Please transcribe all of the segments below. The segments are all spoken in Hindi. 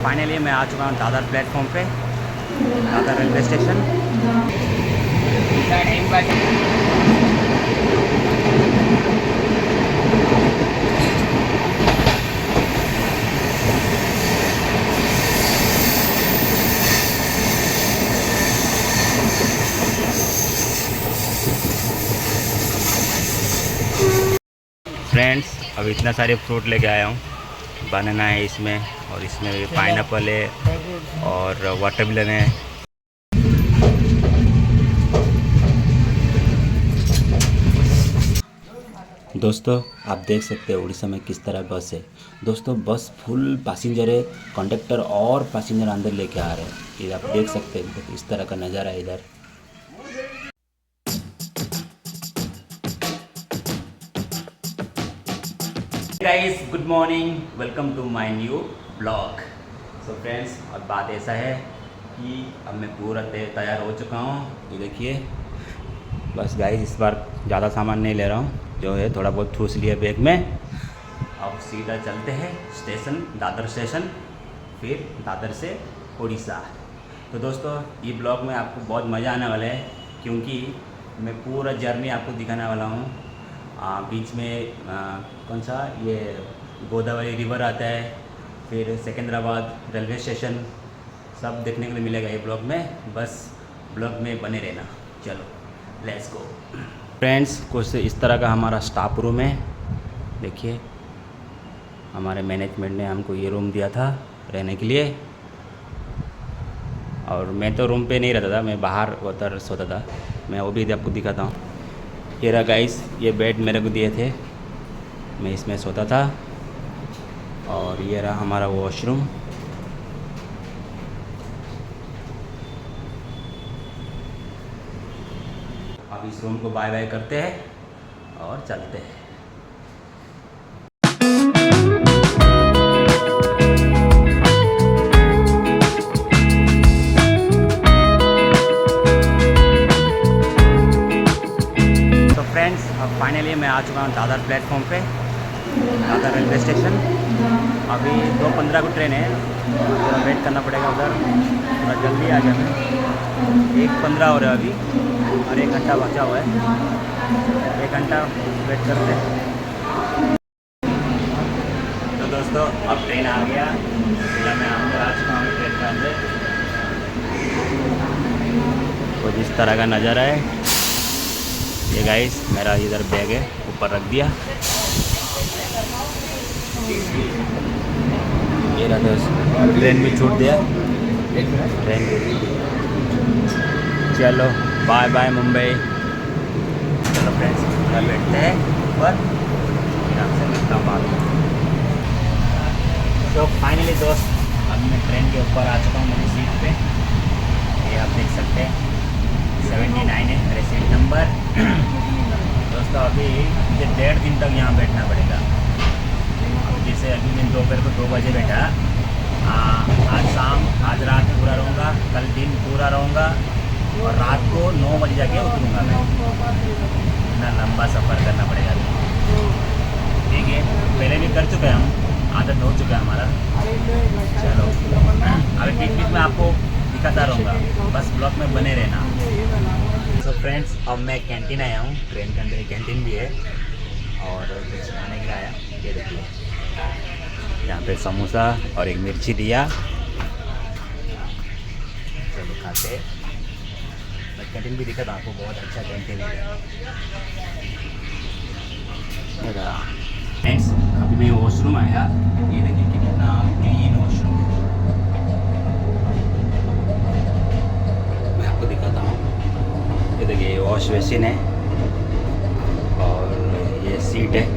फाइनली मैं आ चुका हूँ दादर प्लेटफॉर्म पे, दादर रेलवे स्टेशन। फ्रेंड्स, अब इतना सारे फ्रूट लेके आया हूँ। बनाना है इसमें, और इसमें पाइनएप्पल है और वाटरमेलन है। दोस्तों, आप देख सकते हैं उड़ीसा में किस तरह बस है। दोस्तों, बस फुल पैसेंजर है, कंडक्टर और पैसेंजर अंदर लेके आ रहे हैं। ये आप देख सकते हैं, इस तरह का नज़ारा है इधर। Guys, good morning, welcome to my new blog. So friends, अब बात ऐसा है कि अब मैं पूरा तैयार हो चुका हूँ। ये देखिए, बस गाइस इस बार ज़्यादा सामान नहीं ले रहा हूँ, जो है थोड़ा बहुत ठूस लिया बैग में। अब सीधा चलते हैं स्टेशन, दादर स्टेशन, फिर दादर से उड़ीसा। तो दोस्तों, ये ब्लॉग में आपको बहुत मज़ा आने वाला है, क्योंकि मैं पूरा जर्नी आपको दिखाने वाला हूँ। बीच में कौन सा ये गोदावरी रिवर आता है, फिर सिकंदराबाद रेलवे स्टेशन, सब देखने के लिए मिलेगा ये ब्लॉग में। बस ब्लॉग में बने रहना। चलो, लेट्स गो। फ्रेंड्स, कुछ इस तरह का हमारा स्टाफ रूम है। देखिए, हमारे मैनेजमेंट ने हमको ये रूम दिया था रहने के लिए, और मैं तो रूम पे नहीं रहता था, मैं बाहर उधर सोता था। मैं वो भी आपको दिखाता हूँ। ये रहा गाइस, ये बेड मेरे को दिए थे, मैं इसमें सोता था। और ये रहा हमारा वॉशरूम। अब इस रूम को बाय बाय करते हैं और चलते हैं। तो फ्रेंड्स, अब फाइनली मैं आ चुका हूँ दादर प्लेटफॉर्म पे, दादर रेलवे स्टेशन। अभी 2:15 को ट्रेन है, थोड़ा वेट करना पड़ेगा उधर, थोड़ा जल्दी आ जाए। 1:15 हो रहा है अभी, और 1 घंटा बचा हुआ है। 1 घंटा वेट करते हैं। तो दोस्तों, अब ट्रेन आ गया, सीधा मैं अंदर आ चुका हूँ ट्रेन के अंदर। तो जिस तरह का नज़ारा है ये गाइस, मेरा इधर बैग है, ऊपर रख दिया। ये रहा दोस्त, ट्रेन भी छूट दिया। ट्रेन, चलो बाय बाय मुंबई। चलो फ्रेंड्स, घर बैठते हैं ऊपर, यहाँ से मिलता हूँ बाद में। तो फाइनली दोस्त, अब मैं ट्रेन के ऊपर आ चुका हूँ मेरी सीट पे। ये आप देख सकते हैं 79 है मेरे सीट नंबर। दोस्तों, अभी मुझे 1.5 दिन तक यहाँ बैठना पड़ेगा। अब जैसे अभी मैं दोपहर को 2 बजे बैठा, आज रात पूरा रहूँगा, कल दिन पूरा रहूँगा, और रात को 9 बजे जाके उतरूँगा मैं। इतना लंबा सफ़र करना पड़ेगा। ठीक है, पहले भी कर चुके हैं हम, आदत हो चुका है हमारा। चलो, अभी बीच बीच में आपको दिखाता रहूँगा, बस ब्लॉग में बने रहना। तो फ्रेंड्स, अब मैं कैंटीन आया हूँ। ट्रेन के अंदर एक कैंटीन भी है, और कुछ खाने के लिए आया। ये देखिए, यहाँ पे समोसा और एक मिर्ची दिया। चलो खाते। मैं कैंटीन भी दिखा था आपको, बहुत अच्छा कैंटीन है। फ्रेंड्स, अभी मैं वॉशरूम आया। ये देखिए कितना क्लीन वॉशरूम है। मैं आपको दिखाता हूँ। ये देखिए, वॉश बेसिन है, और ये सीट है।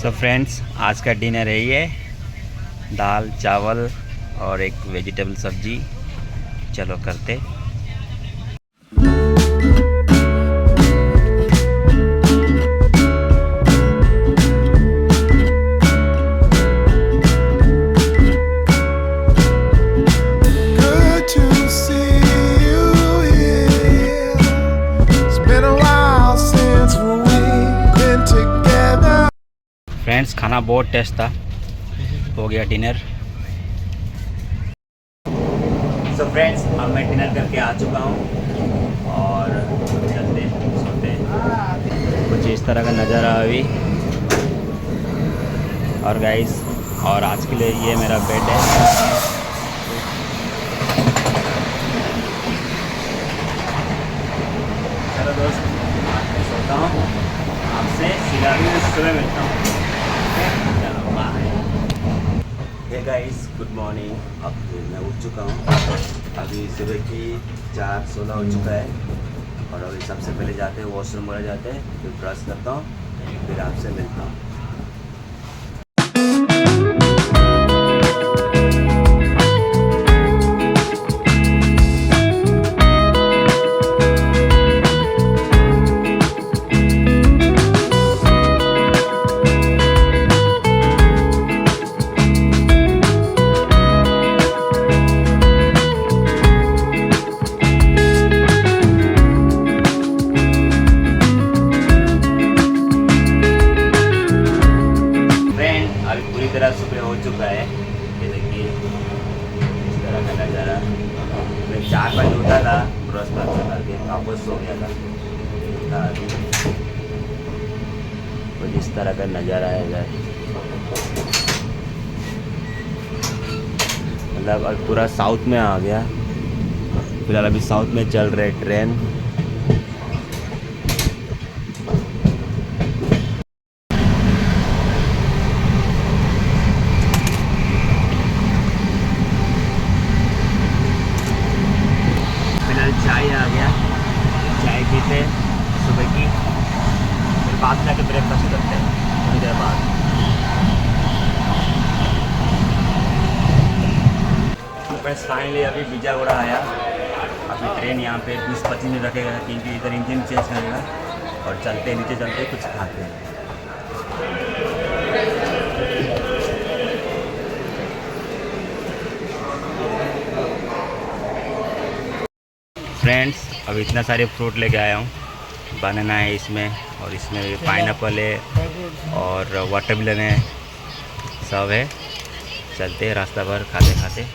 सो फ्रेंड्स, आज का डिनर है ये दाल चावल और एक वेजिटेबल सब्जी। चलो करते। फ्रेंड्स, खाना बहुत टेस्ट था। हो गया डिनर। सो फ्रेंड्स, अब मैं डिनर करके आ चुका हूँ और चलते सोते। कुछ इस तरह का नज़ारा अभी। और गाइस, और आज के लिए ये मेरा बेड है। चलो दोस्त, मैं सोता हूँ। आपसे सीधा भी सुबह मिलता हूँ। चलो bye. Hey guys, good morning. अब मैं उठ चुका हूँ। अभी सुबह की 4:16 हो चुका है और अभी सबसे पहले जाते हैं वॉशरूम वगैरह जाते हैं, फिर ब्रश करता हूँ, फिर आपसे मिलता हूँ। पूरी तरह सुबह हो चुका है। ये देखिए इस तरह का नज़ारा। मैं 4 बजे उठा था, ब्रश करके वापस सो गया था। कुछ इस तरह का नज़ारा है इधर। मतलब अब पूरा साउथ में आ गया। फिलहाल अभी साउथ में चल रहे ट्रेन। चाय आ गया, चाय पीते सुबह की, फिर बाद में जाके ब्रेकफास्ट करते हैं थोड़ी देर बाद। बस फाइनली अभी बीजागुड़ा आया। अभी ट्रेन यहाँ पे 20-25 मिनट रखेगा क्योंकि इधर इंजन चेंज करेगा और चलते नीचे चलते कुछ खाते हैं। फ्रेंड्स, अब इतना सारे फ्रूट लेके आया हूँ। बनाना है इसमें और इसमें पाइनएप्पल है और वाटरमेलन है, सब है। चलते हैं रास्ता भर खाते खाते।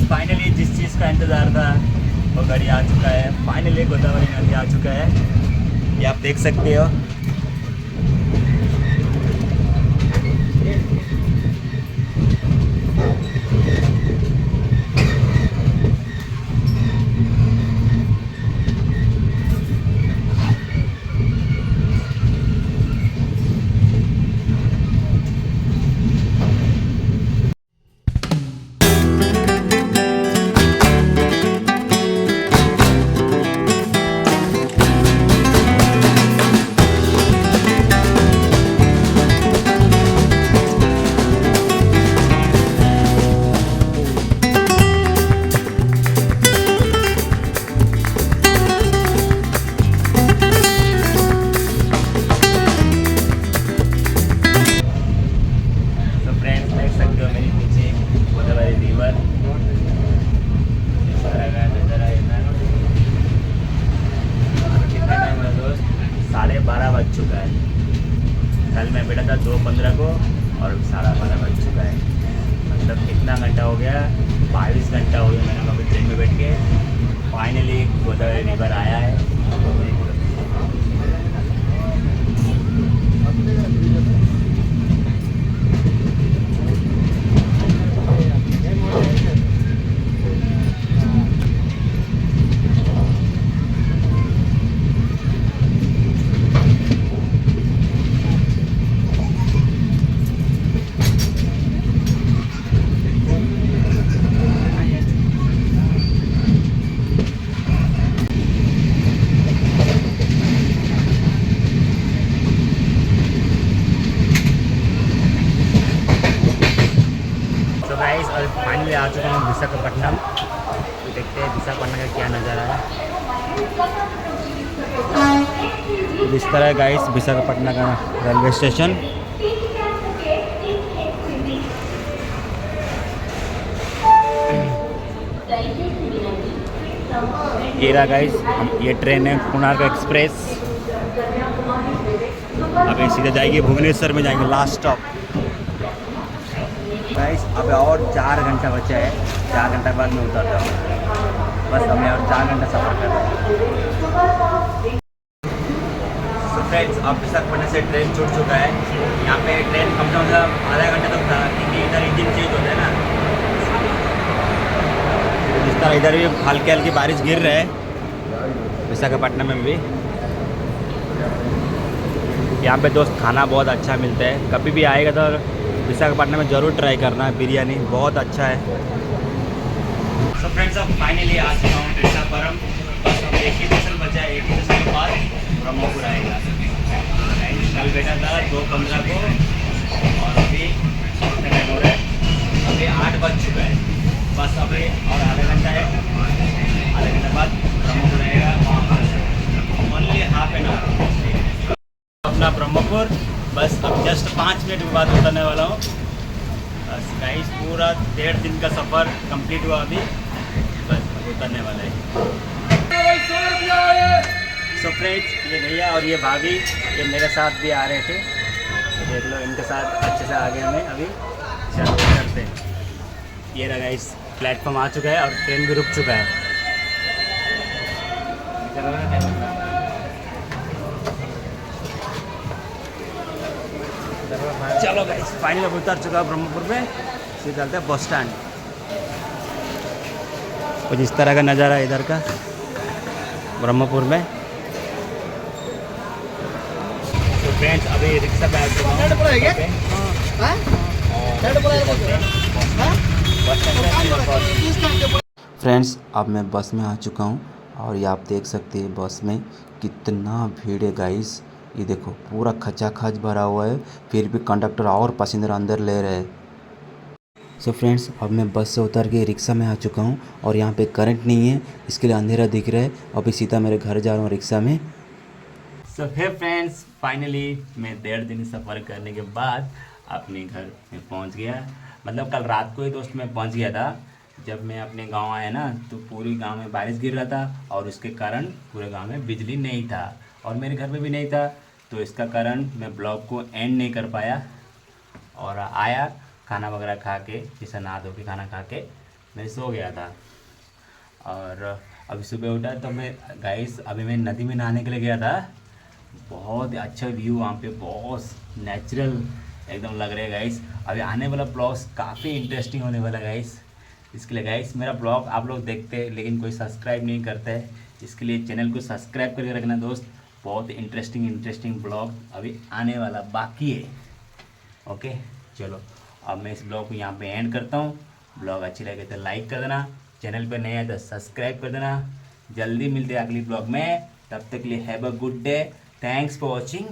फाइनली जिस चीज़ का इंतज़ार था वो गाड़ी आ चुका है। फाइनली गोदावरी नदी आ चुका है, ये आप देख सकते हो। कल मैं बैठा था 2:15 को और 12:30 बज चुका है। मतलब कितना घंटा हो गया, 22 घंटा हो गया मैंने वहाँ ट्रेन में बैठ के। फाइनली गोदावरी रिवर आया है। विशाखापट्टनम। तो देखते हैं विशाखापट्टनम का क्या नज़ारा है। इस तरह गाइस विशाखापट्टनम का रेलवे स्टेशन। ये रहा गाइस, ये ट्रेन है कोणार्क एक्सप्रेस। अभी सीधे जाएंगे भुवनेश्वर में, जाएंगे लास्ट स्टॉप गाइस। अब और 4 घंटा बचा है, 4 घंटा बाद में उतर जाऊँ बस। हमें और 4 घंटा सफ़र करना है। तो फ्रेंड्स अब विशाखापट्टनम से ट्रेन छूट चुका है। यहाँ पे ट्रेन कम से कम आधा घंटा तक था, क्योंकि इधर इंजन चेंज होता है ना। इस तरह इधर भी हल्की हल्की बारिश गिर रहा है विशाखापट्टनम में भी। यहाँ पे दोस्त खाना बहुत अच्छा मिलता है, कभी भी आएगा तो विशाखापट्टनम में ज़रूर ट्राई करना। बिरयानी बहुत अच्छा है। सो फ्रेंड्स अब फाइनली आ चुका हूँ विशाखापट्टनम। बस अब एक ही स्टेशन बचा है, एक ही स्टेशन के बाद ब्रह्मपुर आएगा। कल बैठा था 2:15 को और अभी कितने टाइम हो रहा है, अभी 8 बज चुका है। बस अभी और आधा घंटा है, आधे घंटे बाद ब्रह्मपुर आएगा। ओनली हाफ एन आवर अपना ब्रह्मपुर। बस अब जस्ट 5 मिनट के बाद उतरने वाला हूँ। बस गाइस पूरा 1.5 दिन का सफ़र कंप्लीट हुआ अभी, बस उतरने वाला है। सो फ्रेंड्स ये भैया और ये भाभी ये मेरे साथ भी आ रहे थे, तो देख लो इनके साथ अच्छे से आ गए हमें। अभी चलो करते हैं। ये रहा गाइस प्लेटफॉर्म आ चुका है और ट्रेन भी रुक चुका है। चलो गाइस फाइनल अब उतर चुका है ब्रह्मपुर में। सीधे चलते हैं बस स्टैंड। कुछ इस तरह का नज़ारा है इधर का ब्रह्मपुर में। तो फ्रेंड्स अभी रिक्शा पे आ चुका हूँ। फ्रेंड्स अब मैं बस में आ चुका हूँ और ये आप देख सकते हैं बस में कितना भीड़ है गाइस। ये देखो पूरा खचाखच भरा हुआ है, फिर भी कंडक्टर और पैसेंजर अंदर ले रहे हैं। सो फ्रेंड्स अब मैं बस से उतर के रिक्शा में आ चुका हूँ और यहाँ पे करंट नहीं है, इसके लिए अंधेरा दिख रहा है। अभी सीधा मेरे घर जा रहा हूँ रिक्शा में। सो हे फ्रेंड्स फाइनली मैं 1.5 दिन सफ़र करने के बाद अपने घर में पहुँच गया। मतलब कल रात को ही दोस्त मैं पहुँच गया था। जब मैं अपने गांव आया ना तो पूरी गांव में बारिश गिर रहा था और उसके कारण पूरे गांव में बिजली नहीं था और मेरे घर पे भी नहीं था। तो इसका कारण मैं ब्लॉग को एंड नहीं कर पाया और आया खाना वगैरह खा के, जैसे नहा धो के खाना खा के मैं सो गया था। और अभी सुबह उठा तो मैं गाइस अभी मैं नदी में नहाने के लिए गया था। बहुत अच्छा व्यू वहाँ पे, बहुत नेचुरल एकदम लग रहा है गाइस। अभी आने वाला ब्लॉग्स काफ़ी इंटरेस्टिंग होने वाला गाइस। इसके लिए गाइस मेरा ब्लॉग आप लोग देखते हैं लेकिन कोई सब्सक्राइब नहीं करता है, इसके लिए चैनल को सब्सक्राइब करके रखना दोस्त। बहुत इंटरेस्टिंग ब्लॉग अभी आने वाला बाकी है। ओके चलो अब मैं इस ब्लॉग को यहाँ पे एंड करता हूँ। ब्लॉग अच्छी लगे तो लाइक कर देना, चैनल पे नए आए तो सब्सक्राइब कर देना। जल्दी मिलते हैं अगली ब्लॉग में, तब तक के लिए have a good day. Thanks for watching.